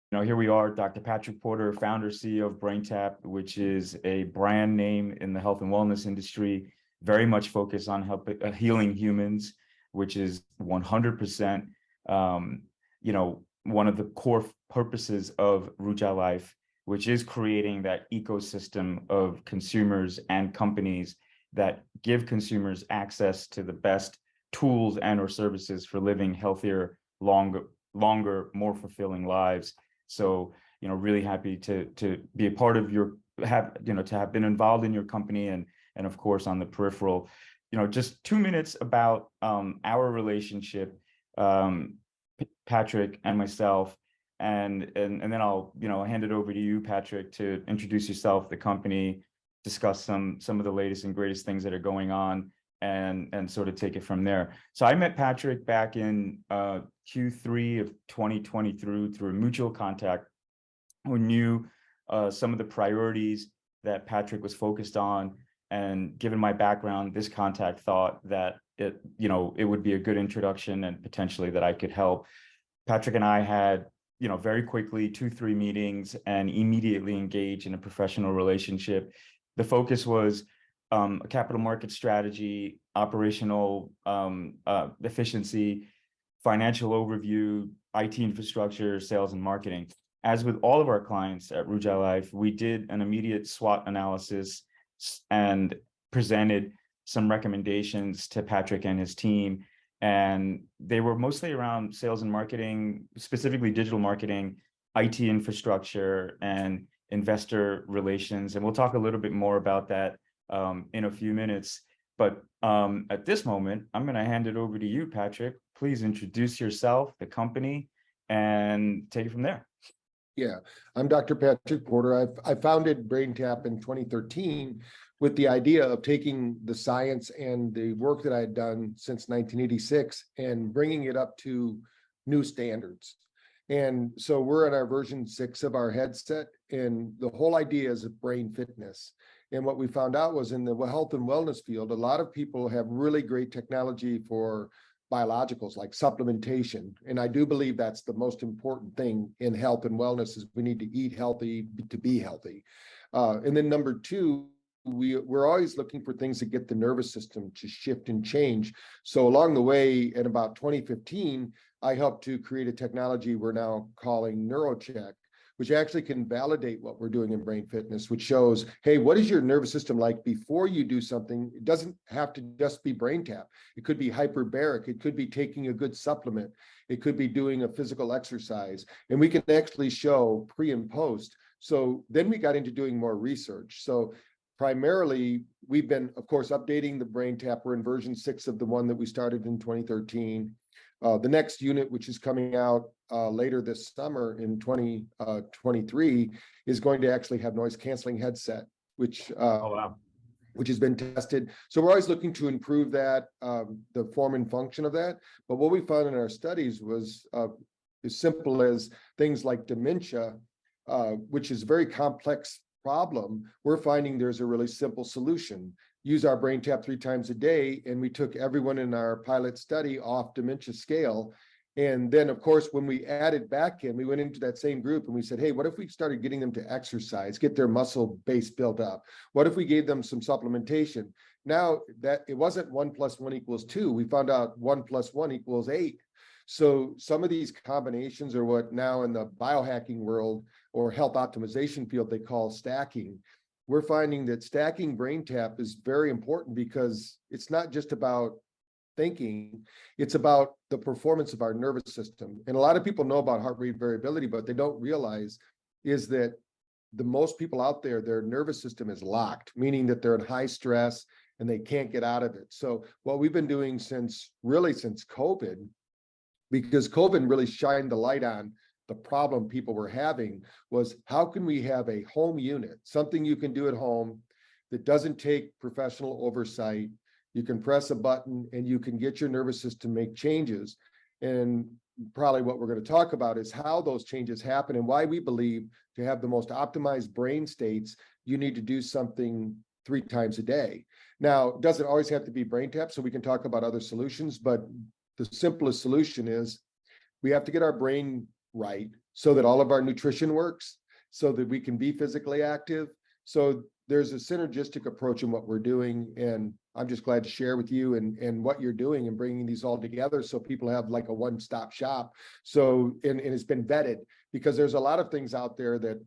Here we are, Dr. Patrick Porter, founder, CEO of BrainTap, which is a brand name in the health and wellness industry, very much focused on healing humans, which is 100%, one of the core purposes of RujhaLife, which is creating that ecosystem of consumers and companies that give consumers access to the best tools and or services for living healthier, longer, more fulfilling lives. So, really happy to be a part of to have been involved in your company and of course on the peripheral. Just 2 minutes about our relationship, Patrick and myself, and then I'll hand it over to you, Patrick, to introduce yourself, the company, discuss some of the latest and greatest things that are going on, and sort of take it from there. So I met Patrick back in Q3 of 2020 through a mutual contact who knew some of the priorities that Patrick was focused on. And given my background, this contact thought that it would be a good introduction and potentially that I could help. Patrick and I had, very quickly 2-3 meetings and immediately engaged in a professional relationship. The focus was a capital market strategy, operational efficiency, financial overview, IT infrastructure, sales and marketing. As with all of our clients at RujhaLife, we did an immediate SWOT analysis and presented some recommendations to Patrick and his team. And they were mostly around sales and marketing, specifically digital marketing, IT infrastructure, and investor relations. And we'll talk a little bit more about that in a few minutes. But at this moment, I'm going to hand it over to you, Patrick. Please introduce yourself, the company, and take it from there. Yeah, I'm Dr. Patrick Porter. I founded BrainTap in 2013 with the idea of taking the science and the work that I had done since 1986 and bringing it up to new standards. And so we're in our version 6 of our headset, and the whole idea is brain fitness. And what we found out was in the health and wellness field, a lot of people have really great technology for biologicals like supplementation. And I do believe that's the most important thing in health and wellness is we need to eat healthy to be healthy. And then number 2, we're always looking for things that get the nervous system to shift and change. So along the way, in about 2015, I helped to create a technology we're now calling NeuroCheck, which actually can validate what we're doing in brain fitness, which shows, hey, what is your nervous system like before you do something? It doesn't have to just be BrainTap. It could be hyperbaric. It could be taking a good supplement. It could be doing a physical exercise. And we can actually show pre and post. So then we got into doing more research. So primarily, we've been, of course, updating the BrainTap. We're in version 6 of the one that we started in 2013. The next unit, which is coming out later this summer in 2023, is going to actually have noise canceling headset, which which has been tested. So we're always looking to improve that, the form and function of that. But what we found in our studies was as simple as things like dementia, which is a very complex problem. We're finding there's a really simple solution. Use our BrainTap 3 times a day, and we took everyone in our pilot study off dementia scale. And then, of course, when we added back in, we went into that same group and we said, hey, what if we started getting them to exercise, get their muscle base built up? What if we gave them some supplementation? Now that it wasn't 1 + 1 = 2, we found out 1 + 1 = 8. So some of these combinations are what now in the biohacking world or health optimization field they call stacking. We're finding that stacking BrainTap is very important because it's not just about thinking, it's about the performance of our nervous system. And a lot of people know about heart rate variability, but they don't realize is that the most people out there, their nervous system is locked, meaning that they're in high stress and they can't get out of it. So what we've been doing since COVID, because COVID really shined the light on the problem people were having, was how can we have a home unit, something you can do at home that doesn't take professional oversight. You can press a button and you can get your nervous system make changes. And probably what we're going to talk about is how those changes happen and why we believe to have the most optimized brain states, you need to do something 3 times a day. Now, it doesn't always have to be BrainTap, so we can talk about other solutions, but the simplest solution is we have to get our brain right so that all of our nutrition works, so that we can be physically active. So there's a synergistic approach in what we're doing. And I'm just glad to share with you and what you're doing and bringing these all together so people have like a one-stop shop. So, and it's been vetted, because there's a lot of things out there that,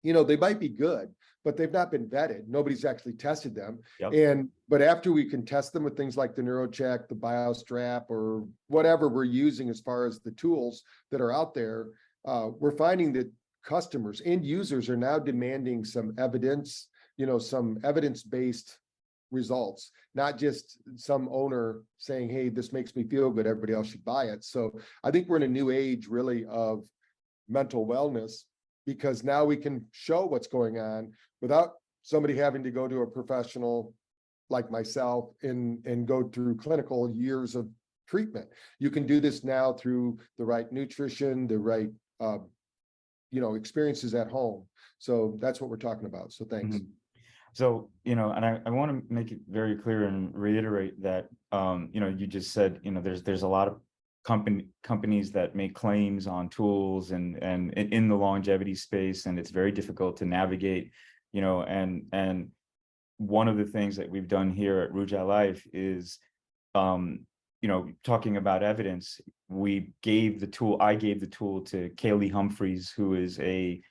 they might be good, but they've not been vetted. Nobody's actually tested them. Yep. But after we can test them with things like the NeuroCheck, the BioStrap, or whatever we're using as far as the tools that are out there, we're finding that customers and users are now demanding some evidence, some evidence-based results, not just some owner saying, hey, this makes me feel good, everybody else should buy it. So I think we're in a new age really of mental wellness, because now we can show what's going on without somebody having to go to a professional like myself and go through clinical years of treatment. You can do this now through the right nutrition, the right experiences at home. So that's what we're talking about. So thanks. Mhm. So, and I want to make it very clear and reiterate that, you just said, there's a lot of companies that make claims on tools and in the longevity space, and it's very difficult to navigate, and one of the things that we've done here at RujhaLife is, talking about evidence. I gave the tool to Kaylee Humphreys, who is a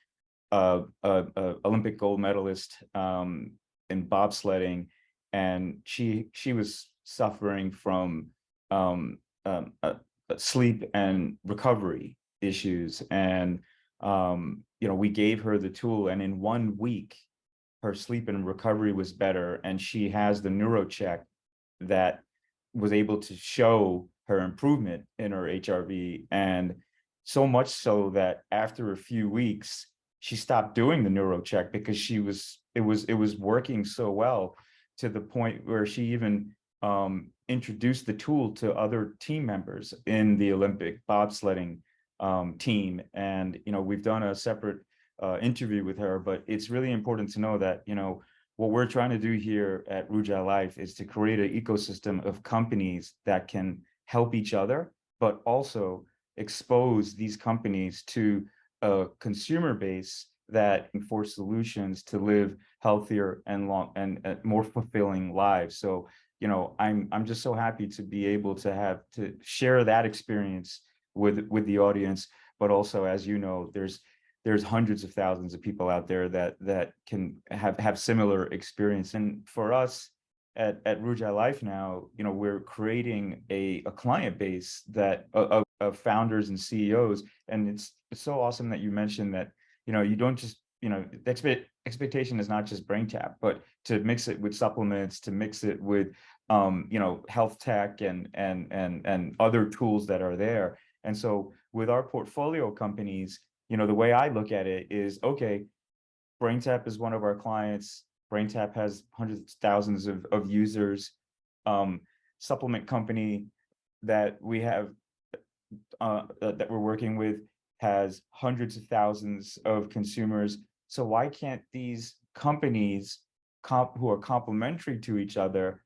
Olympic gold medalist in bobsledding, and she was suffering from sleep and recovery issues, and we gave her the tool, and in 1 week her sleep and recovery was better, and she has the NeuroCheck that was able to show her improvement in her HRV, and so much so that after a few weeks she stopped doing the NeuroCheck because it was working so well, to the point where she even introduced the tool to other team members in the Olympic bobsledding team. And we've done a separate interview with her, but it's really important to know that what we're trying to do here at RujhaLife is to create an ecosystem of companies that can help each other, but also expose these companies to a consumer base that for solutions to live healthier and long and more fulfilling lives. So, I'm just so happy to be able to share that experience with the audience, but also, as there's hundreds of thousands of people out there that can have similar experience. And for us at RujhaLife now, we're creating a client base that of founders and CEOs. And it's so awesome that you mentioned that, you don't just, the expectation is not just BrainTap, but to mix it with supplements, to mix it with, health tech and other tools that are there. And so with our portfolio companies, the way I look at it is, okay, BrainTap is one of our clients. BrainTap has hundreds of thousands of users. Supplement company that we have that we're working with has hundreds of thousands of consumers. So why can't these companies who are complementary to each other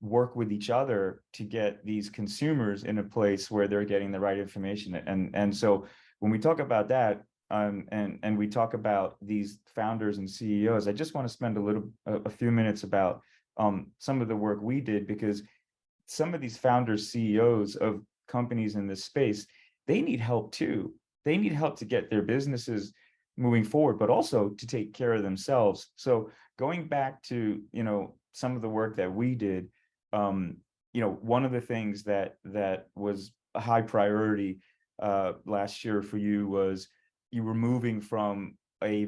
work with each other to get these consumers in a place where they're getting the right information? And so when we talk about that, and we talk about these founders and CEOs, I just want to spend a few minutes about some of the work we did, because some of these founders, CEOs of companies in this space, they need help too. They need help to get their businesses moving forward, but also to take care of themselves. So going back to, some of the work that we did, one of the things that was a high priority last year for you was you were moving from a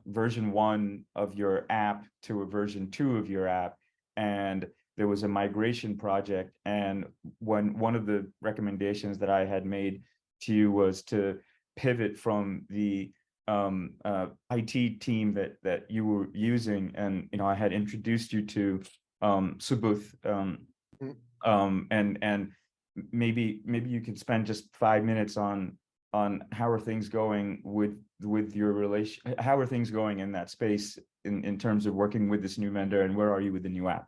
version 1 of your app to a version 2 of your app, and there was a migration project. And one of the recommendations that I had made to you was to pivot from the IT team that you were using, and I had introduced you to Subuth, and maybe you could spend just 5 minutes on how are things going with your relation, how are things going in that space in terms of working with this new vendor, and where are you with the new app?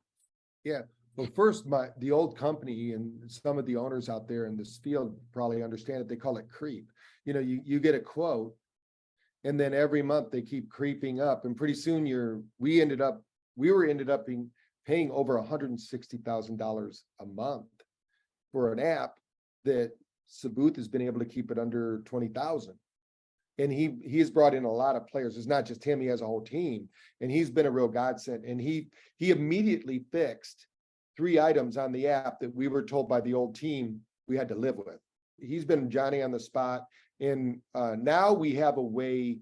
Yeah, Well, first, the old company and some of the owners out there in this field probably understand it. They call it creep. You know, you get a quote, and then every month they keep creeping up, and pretty soon we ended up paying over $160,000 a month for an app that Sabuth has been able to keep it under 20,000. And he has brought in a lot of players. It's not just him; he has a whole team, and he's been a real godsend. And he immediately fixed 3 items on the app that we were told by the old team we had to live with. He's been Johnny on the spot, and now we have a way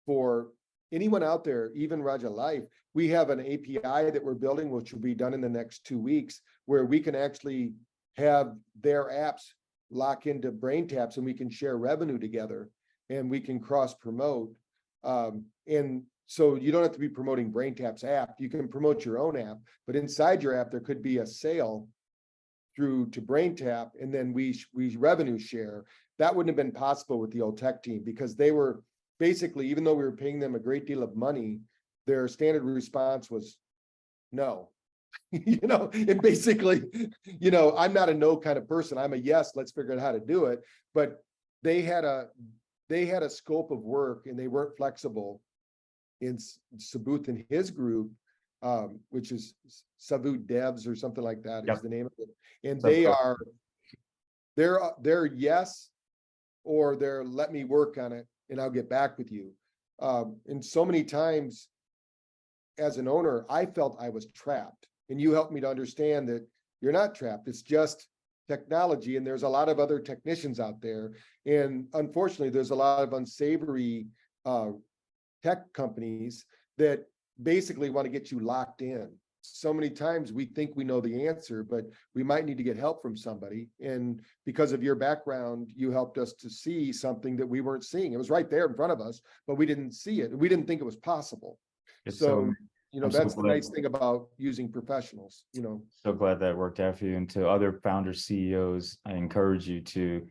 for anyone out there, even RujhaLife. We have an API that we're building, which will be done in the next 2 weeks, where we can actually have their apps lock into BrainTaps, and we can share revenue together, and we can cross promote. And so you don't have to be promoting BrainTap's app. You can promote your own app, but inside your app, there could be a sale through to BrainTap, and then we revenue share. That wouldn't have been possible with the old tech team, because they were basically, even though we were paying them a great deal of money, their standard response was no. And basically, I'm not a no kind of person. I'm a yes, let's figure out how to do it. But they had a scope of work, and they weren't flexible. In Sabuth and his group, which is Sabuth Devs or something like that is the name of it. And they're yes, or they're let me work on it and I'll get back with you. And so many times as an owner, I felt I was trapped, and you helped me to understand that you're not trapped. It's just technology, and there's a lot of other technicians out there. And unfortunately, there's a lot of unsavory tech companies that basically want to get you locked in. So many times we think we know the answer, but we might need to get help from somebody. And because of your background, you helped us to see something that we weren't seeing. It was right there in front of us, but we didn't see it. We didn't think it was possible. So that's the nice thing about using professionals. So glad that worked out for you. And to other founders, CEOs, I encourage you to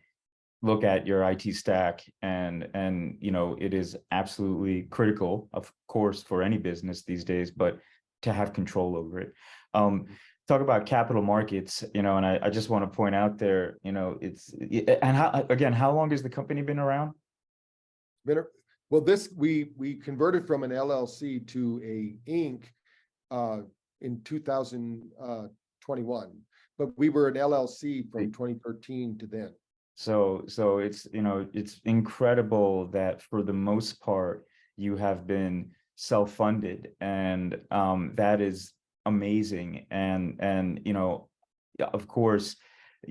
look at your IT stack, and it is absolutely critical, of course, for any business these days, but to have control over it. Talk about capital markets, and I just want to point out there, how long has the company been around? Well, we converted from an LLC to a Inc. In 2021, but we were an LLC from 2013 to then. So it's incredible that for the most part you have been self-funded, and that is amazing. And of course,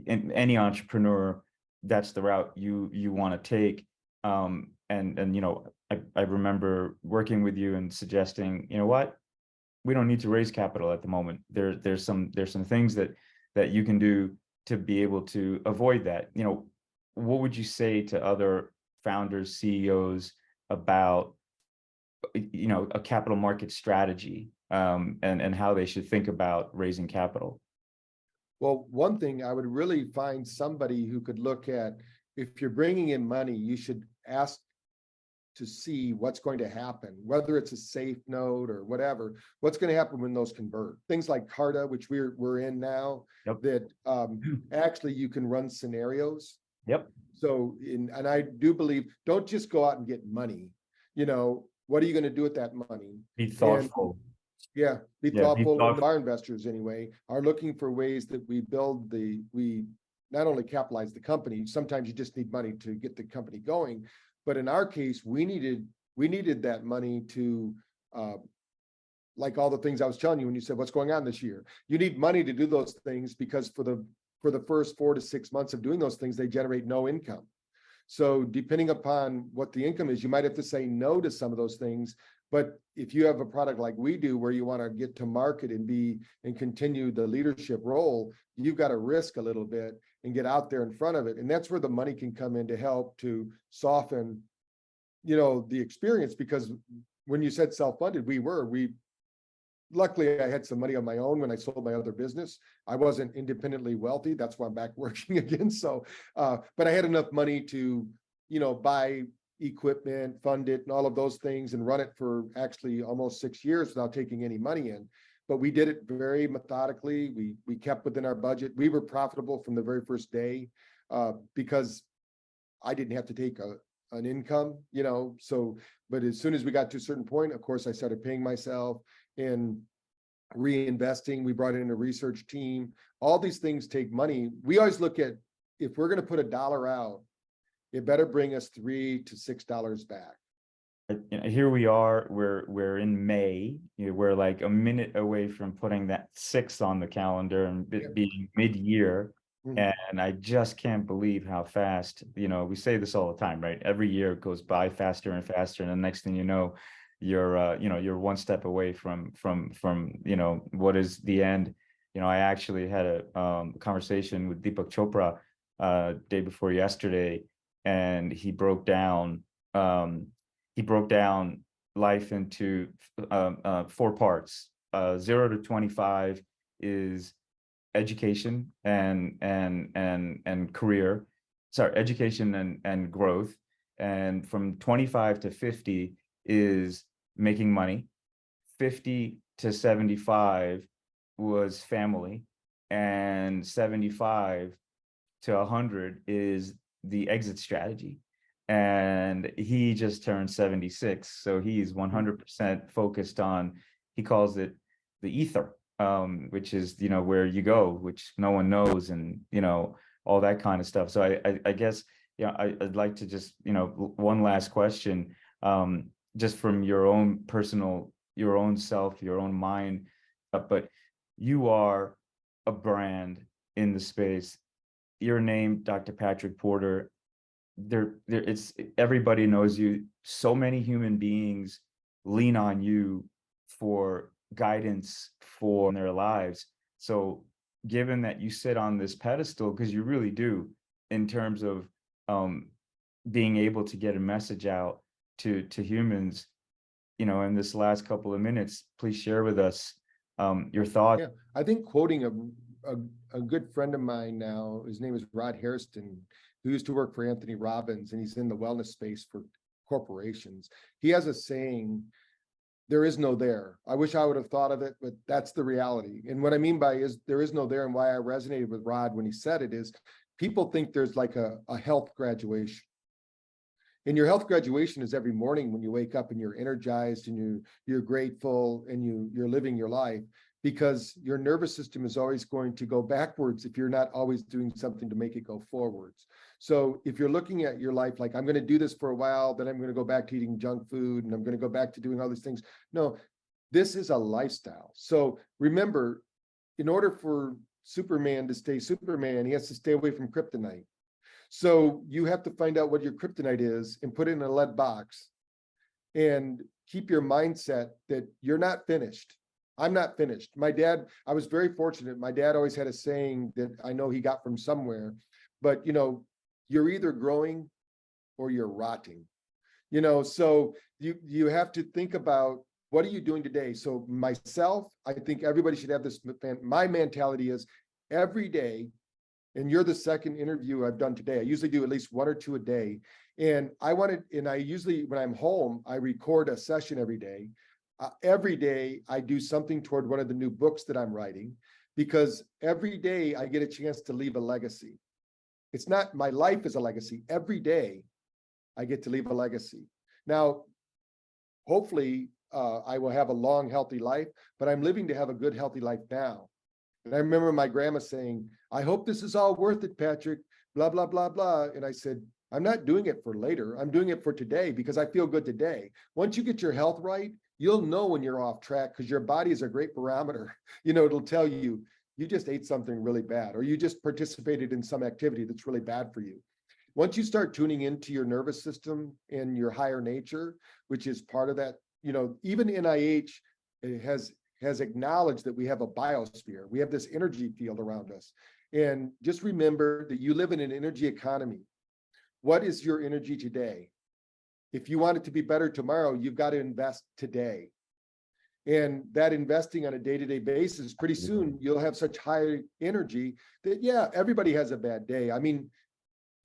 in any entrepreneur, that's the route you want to take. I remember working with you and suggesting, what, we don't need to raise capital at the moment. There's some things that you can do to be able to avoid that. What would you say to other founders, CEOs about, a capital market strategy, and how they should think about raising capital? Well, one thing, I would really find somebody who could look at, if you're bringing in money, you should ask to see what's going to happen, whether it's a safe note or whatever, what's going to happen when those convert. Things like Carta, which we're in now, that actually you can run scenarios. Yep. So, and I do believe, don't just go out and get money. What are you going to do with that money? Be thoughtful. Be thoughtful. And our investors, anyway, are looking for ways that we not only capitalize the company. Sometimes you just need money to get the company going, but in our case, we needed that money to, like all the things I was telling you when you said what's going on this year. You need money to do those things, because for the first 4 to 6 months of doing those things, they generate no income. So depending upon what the income is, you might have to say no to some of those things. But if you have a product like we do, where you want to get to market and continue the leadership role, you've got to risk a little bit and get out there in front of it. And that's where the money can come in to help to soften, the experience. Because when you said self-funded, luckily I had some money on my own when I sold my other business. I wasn't independently wealthy. That's why I'm back working again. So, but I had enough money to, buy equipment, fund it, and all of those things, and run it for actually almost 6 years without taking any money in. but we did it very methodically. We kept within our budget. We were profitable from the very first day, because I didn't have to take an income, so, but as soon as we got to a certain point, of course, I started paying myself and reinvesting. We brought in a research team. All these things take money. We always look at, if we're going to put $1 out, it better bring us $3 to $6 back. Here we are, we're in May, we're like a minute away from putting that 6 on the calendar and it being mid-year. And I just can't believe how fast, we say this all the time, right? Every year goes by faster and faster. And the next thing you know, you're one step away from what is the end. I actually had a conversation with Deepak Chopra day before yesterday, and he broke down life into 4 parts. 0 to 25 is education and career, education and growth. And from 25 to 50 is making money. 50 to 75 was family, and 75 to 100 is the exit strategy. And he just turned 76, so he's 100% focused on, he calls it the ether, which is where you go, which no one knows, and all that kind of stuff. So I guess I'd like to just one last question, just from your own personal, your own self, your own mind, but you are a brand in the space. Your name, Dr. Patrick Porter, it's everybody knows you. So many human beings lean on you for guidance for their lives. So given that you sit on this pedestal, because you really do, in terms of being able to get a message out to humans, in this last couple of minutes, please share with us your thoughts. Yeah, I think quoting a good friend of mine now, his name is Rod Hairston, who used to work for Anthony Robbins, and he's in the wellness space for corporations. He has a saying, there is no there. I wish I would have thought of it, but that's the reality. And what I mean by is there is no there, and why I resonated with Rod when he said it is, people think there's like a health graduation. And your health graduation is every morning when you wake up and you're energized and you're grateful and you're living your life, because your nervous system is always going to go backwards if you're not always doing something to make it go forwards. So if you're looking at your life like, I'm going to do this for a while, then I'm going to go back to eating junk food and I'm going to go back to doing all these things. No, this is a lifestyle. So remember, in order for Superman to stay Superman, he has to stay away from kryptonite. So you have to find out what your kryptonite is and put it in a lead box and keep your mindset that you're not finished. I'm not finished. My dad, I was very fortunate. My dad always had a saying that I know he got from somewhere, but you're either growing or you're rotting, so you have to think about, what are you doing today? So myself, I think everybody should have this, my mentality is every day, and you're the second interview I've done today. I usually do at least 1 or 2 a day. And I usually, when I'm home, I record a session every day. Every day I do something toward one of the new books that I'm writing, because every day I get a chance to leave a legacy. It's not my life is a legacy. Every day I get to leave a legacy. Now, hopefully I will have a long, healthy life, but I'm living to have a good, healthy life now. And I remember my grandma saying, I hope this is all worth it, Patrick, blah, blah, blah, blah. And I said, I'm not doing it for later. I'm doing it for today because I feel good today. Once you get your health right, you'll know when you're off track, because your body is a great barometer. It'll tell you, you just ate something really bad, or you just participated in some activity that's really bad for you. Once you start tuning into your nervous system and your higher nature, which is part of that, even NIH has acknowledged that we have a biosphere. We have this energy field around us. And just remember that you live in an energy economy. What is your energy today? If you want it to be better tomorrow, you've got to invest today. And that investing on a day-to-day basis, pretty soon you'll have such high energy that, yeah, everybody has a bad day. I mean,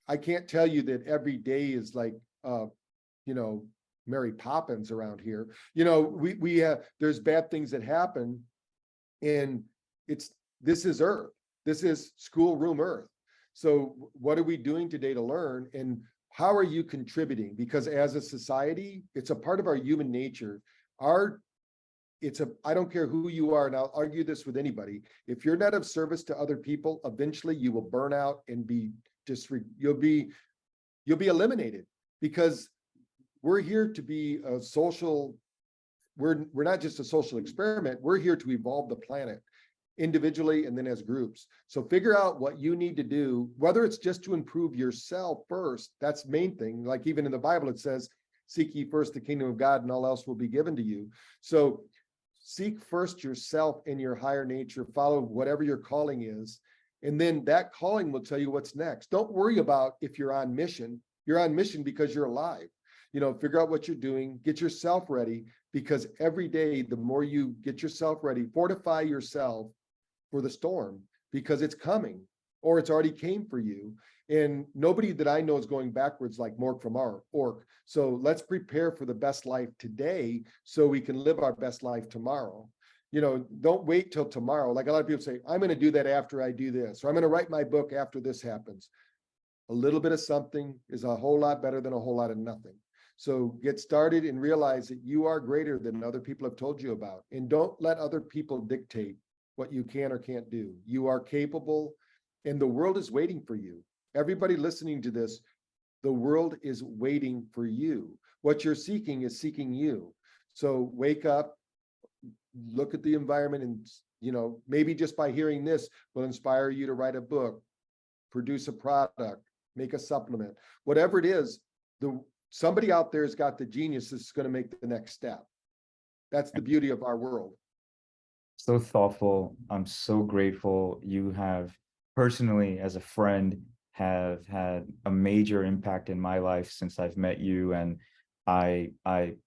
I can't tell you that every day is like, Mary Poppins around here. We have, there's bad things that happen, And this is Earth. This is schoolroom Earth. So what are we doing today to learn? And how are you contributing? Because as a society, it's a part of our human nature. I don't care who you are, and I'll argue this with anybody. If you're not of service to other people, eventually you will burn out and you'll be eliminated, because we're here to be a social, we're not just a social experiment, we're here to evolve the planet individually and then as groups. So figure out what you need to do, whether it's just to improve yourself first. That's the main thing. Like even in the Bible, it says, seek ye first the kingdom of God and all else will be given to you. So seek first yourself in your higher nature, follow whatever your calling is. And then that calling will tell you what's next. Don't worry about if you're on mission. You're on mission because you're alive. Figure out what you're doing, get yourself ready, because every day, the more you get yourself ready, fortify yourself for the storm, because it's coming, or it's already came for you. And nobody that I know is going backwards like Mork from our Orc. So let's prepare for the best life today so we can live our best life tomorrow. Don't wait till tomorrow. Like a lot of people say, I'm going to do that after I do this, or I'm going to write my book after this happens. A little bit of something is a whole lot better than a whole lot of nothing. So get started and realize that you are greater than other people have told you about. And don't let other people dictate what you can or can't do. You are capable, and the world is waiting for you. Everybody listening to this, the world is waiting for you. What you're seeking is seeking you. So wake up, look at the environment, and maybe just by hearing this will inspire you to write a book, produce a product, make a supplement, whatever it is. Somebody out there has got the genius that's going to make the next step. That's the beauty of our world. So thoughtful. I'm so grateful. You have personally, as a friend, have had a major impact in my life since I've met you. And I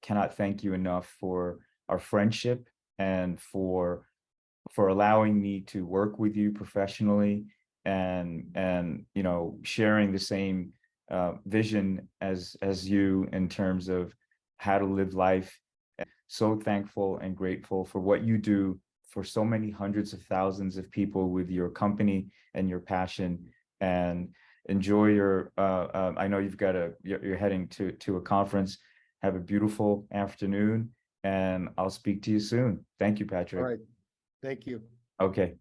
cannot thank you enough for our friendship and for allowing me to work with you professionally, and sharing the same vision as you in terms of how to live life. So thankful and grateful for what you do for so many hundreds of thousands of people with your company and your passion. And enjoy your I know you're heading to a conference. Have a beautiful afternoon, and I'll speak to you soon. Thank you, Patrick. All right. Thank you. Okay.